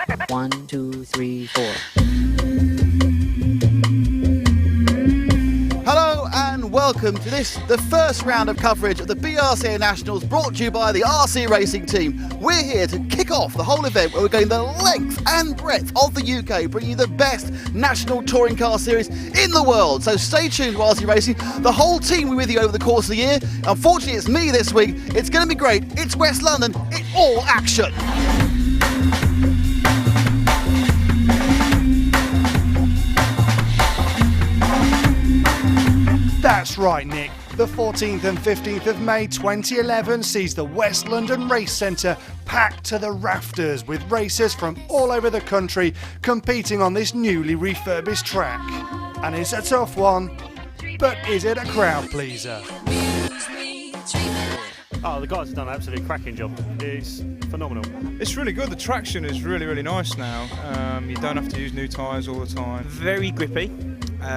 1, 2, 3, 4. Hello and welcome to the first round of coverage of the BRCA Nationals, brought to you by the RC Racing Team. We're here to kick off the whole event where we're going the length and breadth of the UK, bringing you the best national touring car series in the world. So stay tuned to RC Racing. The whole team will be with you over the course of the year. Unfortunately, it's me this week. It's going to be great. It's West London. It's all action. That's right, Nick. The 14th and 15th of May 2011 sees the West London Race Centre packed to the rafters with racers from all over the country competing on this newly refurbished track. And it's a tough one, but is it a crowd pleaser? Oh, the guys have done an absolutely cracking job. It's phenomenal. It's really good. The traction is really nice now. You don't have to use new tyres all the time. Very grippy.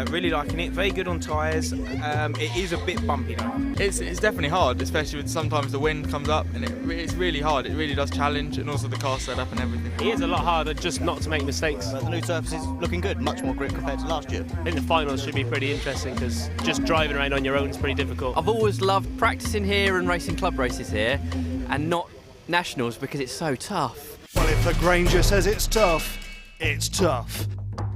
Really liking it. Very good on tyres. It is a bit bumpy though. It's definitely hard, especially when sometimes the wind comes up, and it's really hard. It really does challenge, and also the car setup and everything. It is a lot harder just not to make mistakes. The new surface is looking good, much more grip compared to last year. I think the finals should be pretty interesting because just driving around on your own is pretty difficult. I've always loved practicing here and racing club races here, and not nationals because it's so tough. Well, if the Granger says it's tough, it's tough.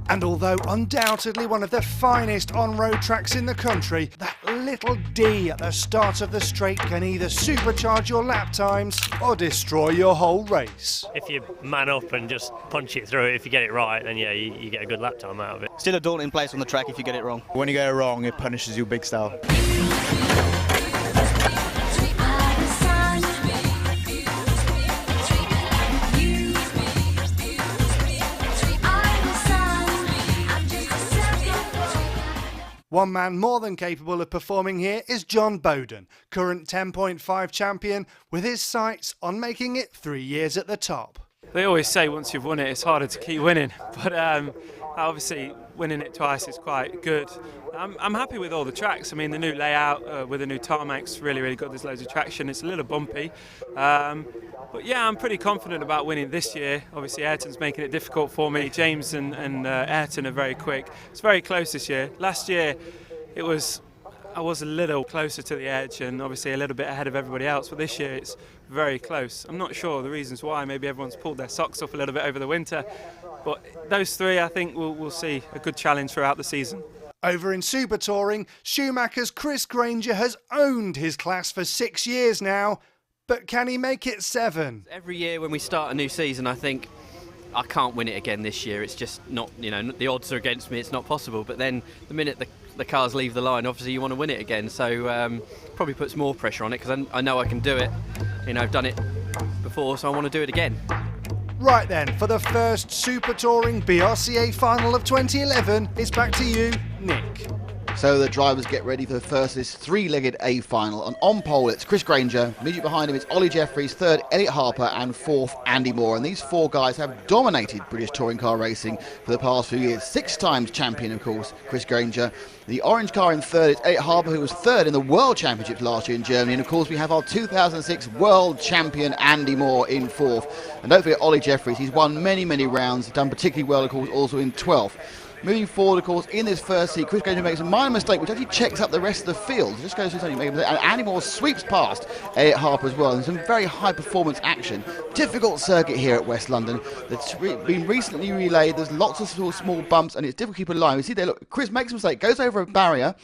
And although undoubtedly one of the finest on-road tracks in the country, that little D at the start of the straight can either supercharge your lap times or destroy your whole race. If you man up and just punch it through it, if you get it right, then yeah, you get a good lap time out of it. Still a daunting place on the track if you get it wrong. When you get it wrong, it punishes you big style. One man more than capable of performing here is John Bowden, current 10.5 champion, with his sights on making it 3 years at the top. They always say once you've won it, it's harder to keep winning, but obviously winning it twice is quite good. I'm happy with all the tracks. I mean, the new layout with the new tarmac's really good. There's loads of traction. It's a little bumpy. But yeah, I'm pretty confident about winning this year. Obviously, Ayrton's making it difficult for me. James and Ayrton are very quick. It's very close this year. Last year, I was a little closer to the edge and obviously a little bit ahead of everybody else. But this year, it's very close. I'm not sure the reasons why. Maybe everyone's pulled their socks up a little bit over the winter. But those three, I think, we'll see a good challenge throughout the season. Over in Super Touring, Schumacher's Chris Granger has owned his class for 6 years now. But can he make it 7? Every year when we start a new season, I think, I can't win it again this year. It's just not, the odds are against me. It's not possible. But then the minute the cars leave the line, obviously you want to win it again. So probably puts more pressure on it because I know I can do it. I've done it before, so I want to do it again. Right then, for the first Super Touring BRCA final of 2011, it's back to you, Nick. So the drivers get ready for the first of this three-legged A final. And on pole, it's Chris Granger. Immediately behind him, it's Ollie Jeffries. Third, Elliot Harper. And fourth, Andy Moore. And these four guys have dominated British touring car racing for the past few years. 6 times champion, of course, Chris Granger. The orange car in third is Elliot Harper, who was third in the World Championships last year in Germany. And, of course, we have our 2006 World Champion, Andy Moore, in fourth. And don't forget Ollie Jeffries. He's won many rounds, done particularly well, of course, also in 12th. Moving forward, of course, in this first seat, Chris Granger makes a minor mistake, which actually checks up the rest of the field. Just goes through something, and Andy Moore sweeps past Elliot Harper as well. And some very high-performance action. Difficult circuit here at West London. That's been recently relayed. There's lots of sort of small bumps, and it's difficult to keep a line. We see there, look, Chris makes a mistake, goes over a barrier.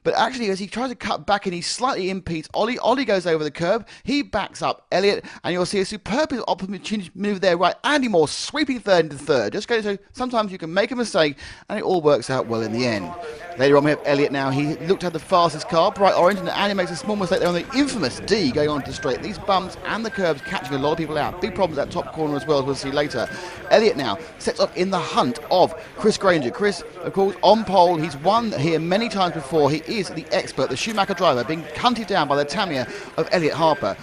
But actually, as he tries to cut back and he slightly impedes Ollie goes over the curb. He backs up Elliot, and you'll see a superb opportunity move there. Right, Andy Moore sweeping third into third. Just goes so sometimes you can make a mistake, and it all works out well in the end. Later on, we have Elliot now. He looked to have the fastest car, bright orange, and Andy makes a small mistake there on the infamous D going on to straight. These bumps and the curbs catching a lot of people out. Big problems at that top corner as well, as we'll see later. Elliot now sets off in the hunt of Chris Granger. Chris, of course, on pole. He's won here many times before. He is the expert, the Schumacher driver, being hunted down by the Tamiya of Elliot Harper.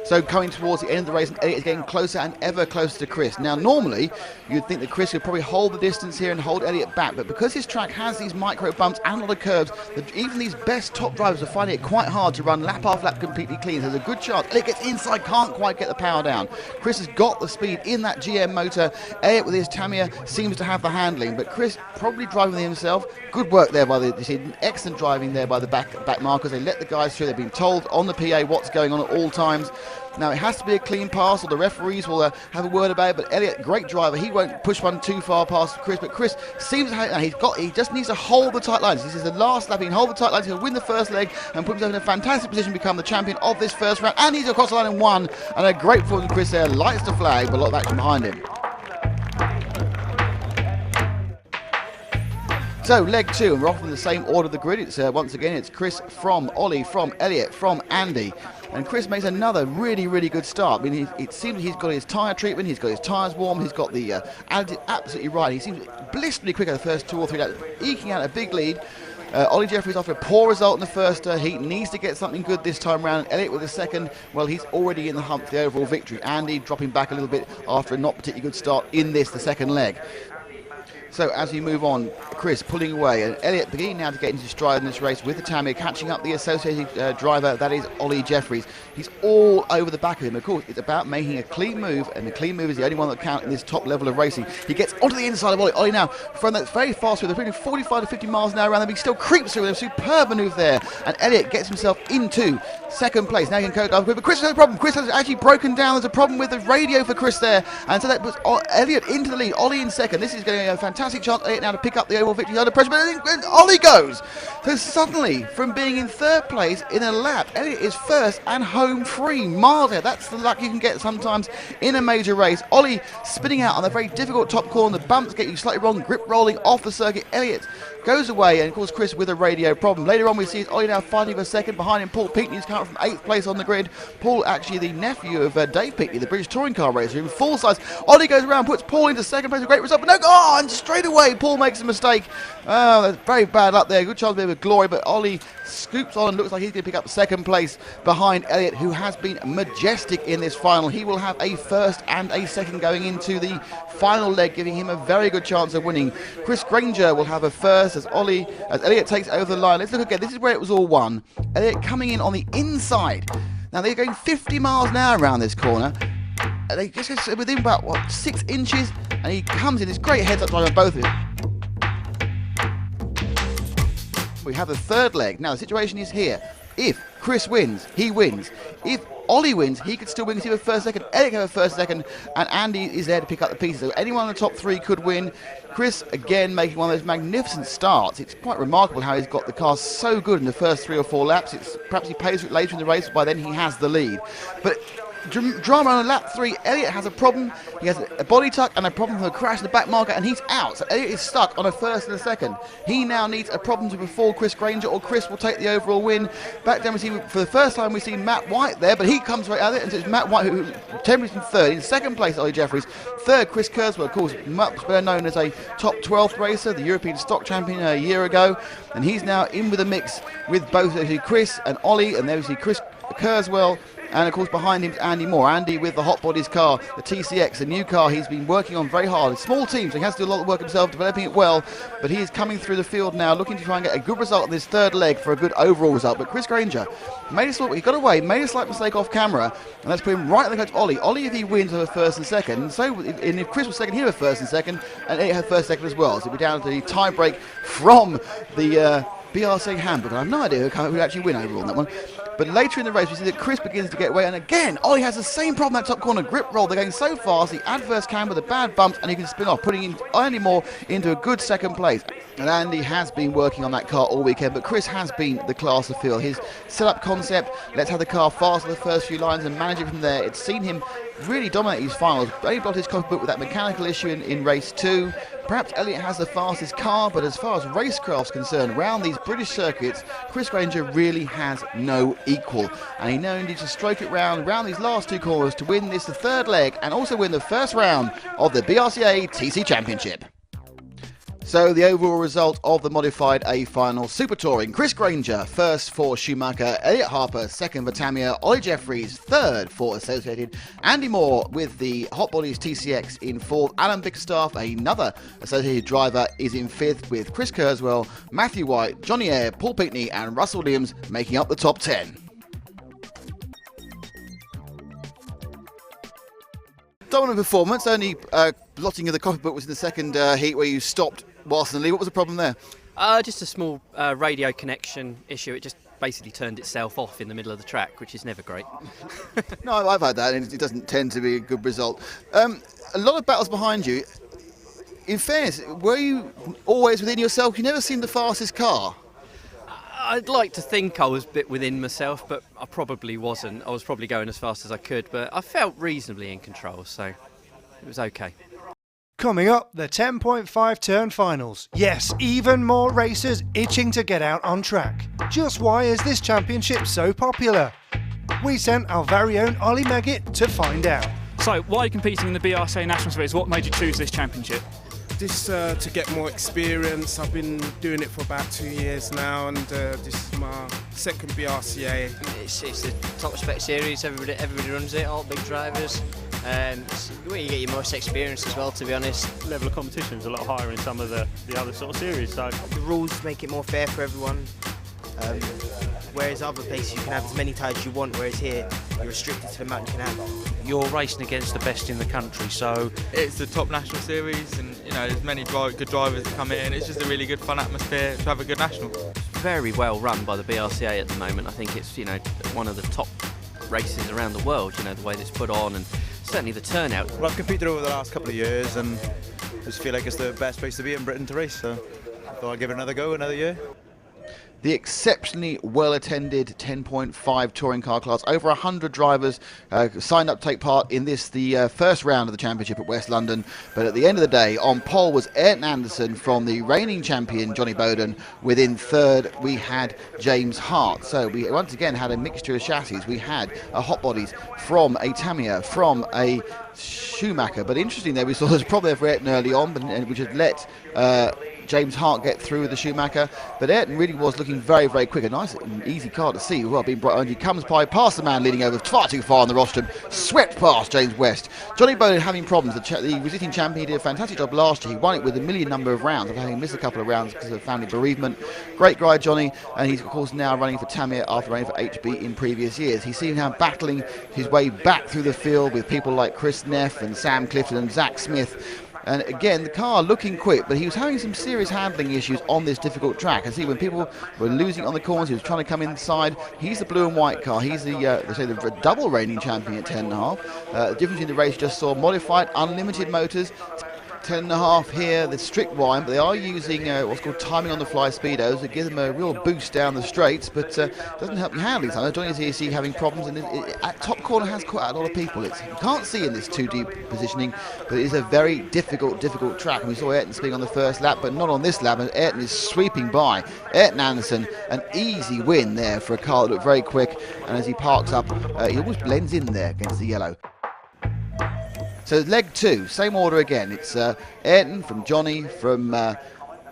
So coming towards the end of the race, and Elliot is getting closer and ever closer to Chris. Now normally you'd think that Chris would probably hold the distance here and hold Elliot back, but because his track has these micro bumps and a lot of curves, even these best top drivers are finding it quite hard to run lap after lap completely clean. So there's a good chance Elliot gets inside, can't quite get the power down. Chris has got the speed in that GM motor. Elliot with his Tamiya seems to have the handling, but Chris probably driving himself. Good work there by excellent driving there by the back markers. They let the guys through. They've been told on the PA what's going on at all times. Now it has to be a clean pass, or the referees will have a word about it. But Elliot, great driver, he won't push one too far past Chris. But Chris seems to have, he just needs to hold the tight lines. This is the last lap. He can hold the tight lines. He'll win the first leg and put himself in a fantastic position to become the champion of this first round. And he's across the line and won. And a great performance from Chris there. Lights the flag, but a lot of action behind him. So leg 2, and we're off in the same order of the grid. It's once again it's Chris from Ollie, from Elliot, from Andy, and Chris makes another really good start. I mean, it seems he's got his tyre treatment, he's got his tyres warm, he's got the additive absolutely right. He seems blisteringly quick at the first 2 or 3 laps, eking out a big lead. Ollie Jeffries off a poor result in the first heat, needs to get something good this time round. Elliot with the second, well, he's already in the hunt for the overall victory. Andy dropping back a little bit after a not particularly good start in the second leg. So as we move on, Chris pulling away, and Elliot beginning now to get into stride in this race with the Tamiya, catching up the associated driver, that is Ollie Jeffries. He's all over the back of him. Of course, it's about making a clean move, and the clean move is the only one that counts in this top level of racing. He gets onto the inside of Ollie. Ollie now, from that very fast through, they're 45 to 50 miles an hour around them, he still creeps through with a superb manoeuvre there, and Elliot gets himself into second place. Now he can go, but Chris has a problem. Chris has actually broken down. There's a problem with the radio for Chris there, and so that puts Elliot into the lead. Ollie in second. This is going to be a fantastic chance Elliot now to pick up the overall victory under pressure, but then Ollie goes. So suddenly, from being in third place in a lap, Elliot is first and home free. Miles ahead. That's the luck you can get sometimes in a major race. Ollie spinning out on a very difficult top corner. The bumps get you slightly wrong. Grip rolling off the circuit. Elliot goes away, and of course Chris with a radio problem. Later on we see Ollie now fighting for second. Behind him Paul Pinckney, who's coming from 8th place on the grid. Paul actually the nephew of Dave Pinckney, the British touring car racer, in full size. Ollie goes around, puts Paul into second place, a great result, but no, and straight away Paul makes a mistake. Oh, that's very bad luck there. Good chance of a bit of glory, but Ollie scoops on and looks like he's going to pick up second place behind Elliot, who has been majestic in this final. He will have a first and a second going into the final leg, giving him a very good chance of winning. Chris Granger will have a first as Elliot takes over the line. Let's look again. This is where it was all won. Elliot coming in on the inside. Now they're going 50 miles an hour around this corner. They just within about 6 inches, and he comes in. This great heads-up drive on both of them. We have the third leg. Now the situation is here. If Chris wins, he wins. If Ollie wins, he could still win because he was first, second. Elliot can have first, second, and Andy is there to pick up the pieces. So anyone in the top 3 could win. Chris again making one of those magnificent starts. It's quite remarkable how he's got the car so good in the first 3 or 4 laps. Perhaps he pays for it later in the race, by then he has the lead. But drama on lap 3, Elliot has a problem. He has a body tuck and a problem from a crash in the back marker, and he's out. So Elliot is stuck on a first and a second. He now needs a problem to befall Chris Granger, or Chris will take the overall win. Back down we see, for the first time we see Matt White there, but he comes right out of it, and so it's Matt White who temporarily in third. In second place, Ollie Jeffries. Third, Chris Kurzweil, of course, much better known as a top 12th racer, the European stock champion a year ago, and he's now in with the mix with both Chris and Ollie, and there we see Chris Kurzweil. And of course behind him is Andy Moore. Andy with the Hot Bodies car, the TCX, a new car he's been working on very hard. A small team, so he has to do a lot of work himself, developing it well. But he is coming through the field now, looking to try and get a good result in this third leg for a good overall result. But Chris Granger he got away, made a slight mistake off camera, and that's put him right in the coach of Ollie. Ollie, if he wins, will have first and second. And if Chris was second, he'll have first and second, and Elliot had first, second as well. So it'll be down to the tie break from the BRCA Hamburg. I have no idea who actually win overall on that one. But later in the race, we see that Chris begins to get away, and again, Ollie has the same problem at top corner, grip roll. They're going so fast, the adverse camber, the bad bumps, and he can spin off, putting Andy Moore into a good second place. And Andy has been working on that car all weekend, but Chris has been the class of field. His setup concept, let's have the car fast on the first few lines and manage it from there. It's seen him really dominate his finals. Only blocked his cockpit with that mechanical issue in race 2. Perhaps Elliot has the fastest car, but as far as racecraft's concerned, around these British circuits, Chris Granger really has no equal. And he now needs to stroke it round these last 2 corners to win the third leg and also win the first round of the BRCA TC Championship. So the overall result of the modified A final: Super Touring, Chris Granger first for Schumacher, Elliot Harper second for Tamiya, Ollie Jeffries third for Associated, Andy Moore with the Hot Bodies TCX in fourth, Alan Bickerstaff, another Associated driver, is in fifth, with Chris Kurzweil, Matthew White, Johnny Eyre, Paul Pinkney and Russell Williams making up the top 10. Dominant performance, only blotting of the copybook was in the second heat where you stopped whilst in the lead. What was the problem there? Just a small radio connection issue. It just basically turned itself off in the middle of the track, which is never great. No, I've had that, and it doesn't tend to be a good result. A lot of battles behind you. In fairness, were you always within yourself? You never seemed the fastest car. I'd like to think I was a bit within myself, but I probably wasn't. I was probably going as fast as I could, but I felt reasonably in control, so it was okay. Coming up, the 10.5 turn finals. Yes, even more racers itching to get out on track. Just why is this championship so popular? We sent our very own Ollie Meggett to find out. So, why are you competing in the BRCA National Series? What made you choose this championship? This to get more experience. I've been doing it for about 2 years now, and this is my second BRCA. It's the top spec series. Everybody runs it. All big drivers. It's where you get your most experience as well, to be honest. The level of competition is a lot higher in some of the other sort of series. So the rules make it more fair for everyone. Whereas other places you can have as many tyres as you want, whereas here you're restricted to the amount you can have. You're racing against the best in the country, so it's the top national series, and you know there's many good drivers that come in. It's just a really good fun atmosphere to have a good national. Very well run by the BRCA at the moment. I think it's one of the top races around the world. The way that it's put on, and certainly the turnout. Well, I've competed over the last couple of years, and I just feel like it's the best place to be in Britain to race. So I thought I'd give it another go, another year. The exceptionally well-attended 10.5 touring car class. Over 100 drivers signed up to take part in this, the first round of the championship at West London. But at the end of the day, on pole was Ayrton Anderson from the reigning champion Johnny Bowden. Within third, we had James Hart. So we once again had a mixture of chassis. We had a Hot Bodies from a Tamiya, from a Schumacher. But interesting there, we saw there's a problem there for Ayrton early on, which had let James Hart get through with the Schumacher, but Ayrton really was looking very, very quick. A nice and easy car to see. Well, being bright, he comes by, past the man leading over far too far on the rostrum, swept past James West. Johnny Bowden having problems. The resisting champion, he did a fantastic job last year. He won it with a million number of rounds, having missed a couple of rounds because of family bereavement. Great guy, Johnny, and he's of course now running for Tamiya after running for HB in previous years. He's seen him battling his way back through the field with people like Chris Neff and Sam Clifton and Zach Smith. And again, the car looking quick, but he was having some serious handling issues on this difficult track. And see, when people were losing on the corners, he was trying to come inside. He's the blue and white car. He's the double reigning champion at 10.5. The difference in the race, just saw modified, unlimited motors. 10.5 here, the strict wind, but they are using what's called timing on the fly speedos that give them a real boost down the straights, but doesn't help you handling something. Johnny's here, see having problems, and at top corner has quite a lot of people. You can't see in this 2D positioning, but it is a very difficult track. And we saw Ayrton speeding on the first lap, but not on this lap, and Ayrton is sweeping by. Ayrton Anderson, an easy win there for a car that looked very quick, and as he parks up, he almost blends in there against the yellow. So leg two, same order again. It's Ayrton from Johnny, from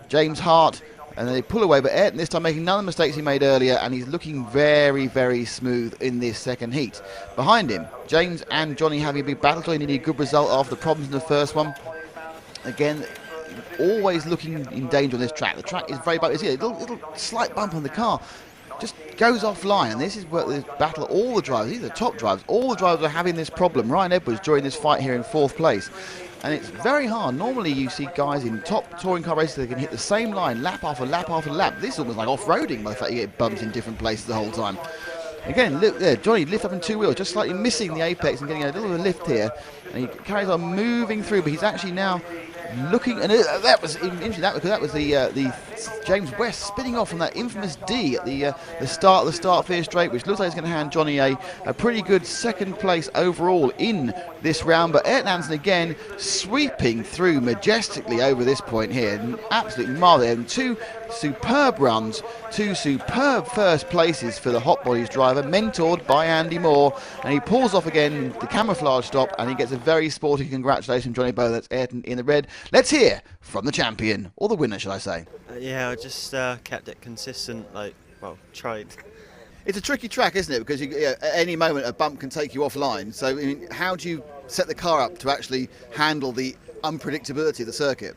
James Hart, and then they pull away, but Ayrton this time making none of the mistakes he made earlier, and he's looking very, very smooth in this second heat. Behind him, James and Johnny having a big battle. Johnny needed a good result after the problems in the first one. Again, always looking in danger on this track. The track is very bumpy. See a little slight bump on the car. Just goes offline, and this is where this battle, all the drivers, these are the top drivers, all the drivers are having this problem. Ryan Edwards during this fight here in fourth place, and it's very hard. Normally you see guys in top touring car races that can hit the same line lap after lap after lap. This is almost like off-roading by the fact you get bumps in different places the whole time. Again, look there, Johnny lift up in two wheels, just slightly missing the apex and getting a little bit of lift here, and he carries on moving through, but he's actually now looking, and that was interesting, because that was the That's James West spinning off from that infamous D at the start of the start-finish straight, which looks like it's going to hand Johnny a pretty good second place overall in this round. But Ayrton Anderson again sweeping through majestically over this point here. An absolute marvel. And two superb runs, two superb first places for the Hot Bodies driver, mentored by Andy Moore. And he pulls off again the camouflage stop, and he gets a very sporty congratulations from Johnny Bow. That's Ayrton in the red. Let's hear from the champion, or the winner, should I say. Yeah, I just kept it consistent, tried. It's a tricky track, isn't it? Because at any moment a bump can take you offline. So, I mean, how do you set the car up to actually handle the unpredictability of the circuit?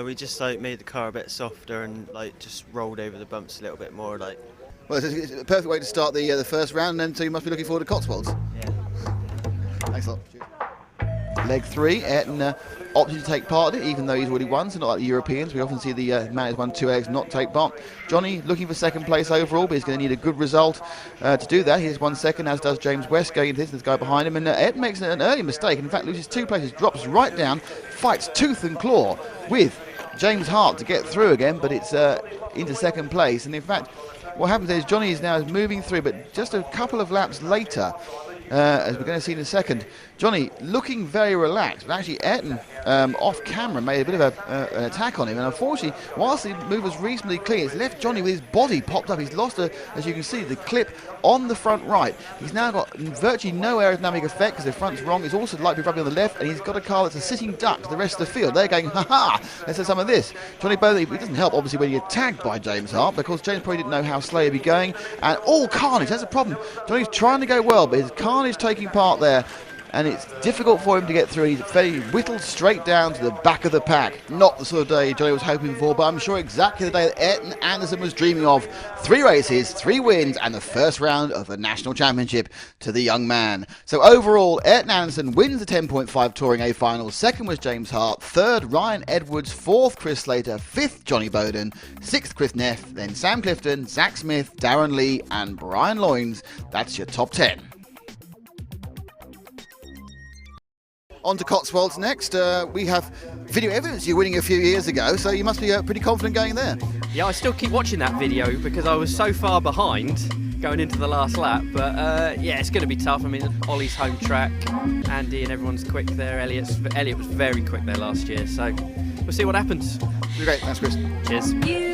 We just made the car a bit softer and just rolled over the bumps a little bit more. Well, it's a perfect way to start the first round, and then so you must be looking forward to Cotswolds. Yeah. Thanks a lot. Leg 3, Ayrton opted to take part in it, even though he's already won, so not like the Europeans. We often see the man who's won 2 legs not take part. Johnny looking for second place overall, but he's going to need a good result to do that. He's 1 second, as does James West going into this guy behind him. And Ayrton makes an early mistake, and in fact loses 2 places, drops right down, fights tooth and claw with James Hart to get through again, but it's into second place. And in fact, what happens is Johnny is now moving through, but just a couple of laps later, as we're going to see in a second, Johnny looking very relaxed, but actually Ayrton off camera made a bit of an attack on him, and unfortunately, whilst the move was reasonably clean, it's left Johnny with his body popped up. He's lost, as you can see, the clip on the front right. He's now got virtually no aerodynamic effect because the front's wrong. He's also likely rubbing on the left, and he's got a car that's a sitting duck to the rest of the field. They're going, ha-ha, let's have some of this. Johnny Bow, it doesn't help, obviously, when you're tagged by James Hart, because James probably didn't know how slow he'd be going, and all carnage, that's a problem. Johnny's trying to go well, but his carnage taking part there, and it's difficult for him to get through. He's very whittled straight down to the back of the pack. Not the sort of day Johnny was hoping for, but I'm sure exactly the day that Ayrton Anderson was dreaming of. 3 races, 3 wins, and the first round of the National Championship to the young man. So overall, Ayrton Anderson wins the 10.5 Touring A final. Second was James Hart. Third, Ryan Edwards. Fourth, Chris Slater. Fifth, Johnny Bowden. Sixth, Chris Neff. Then Sam Clifton, Zach Smith, Darren Lee, and Brian Loynes. That's your top 10. On to Cotswolds next. We have video evidence you winning a few years ago, so you must be pretty confident going there. Yeah, I still keep watching that video because I was so far behind going into the last lap. But yeah, it's going to be tough. I mean, Ollie's home track, Andy and everyone's quick there. Elliot was very quick there last year, so we'll see what happens. Great, thanks, Chris. Cheers.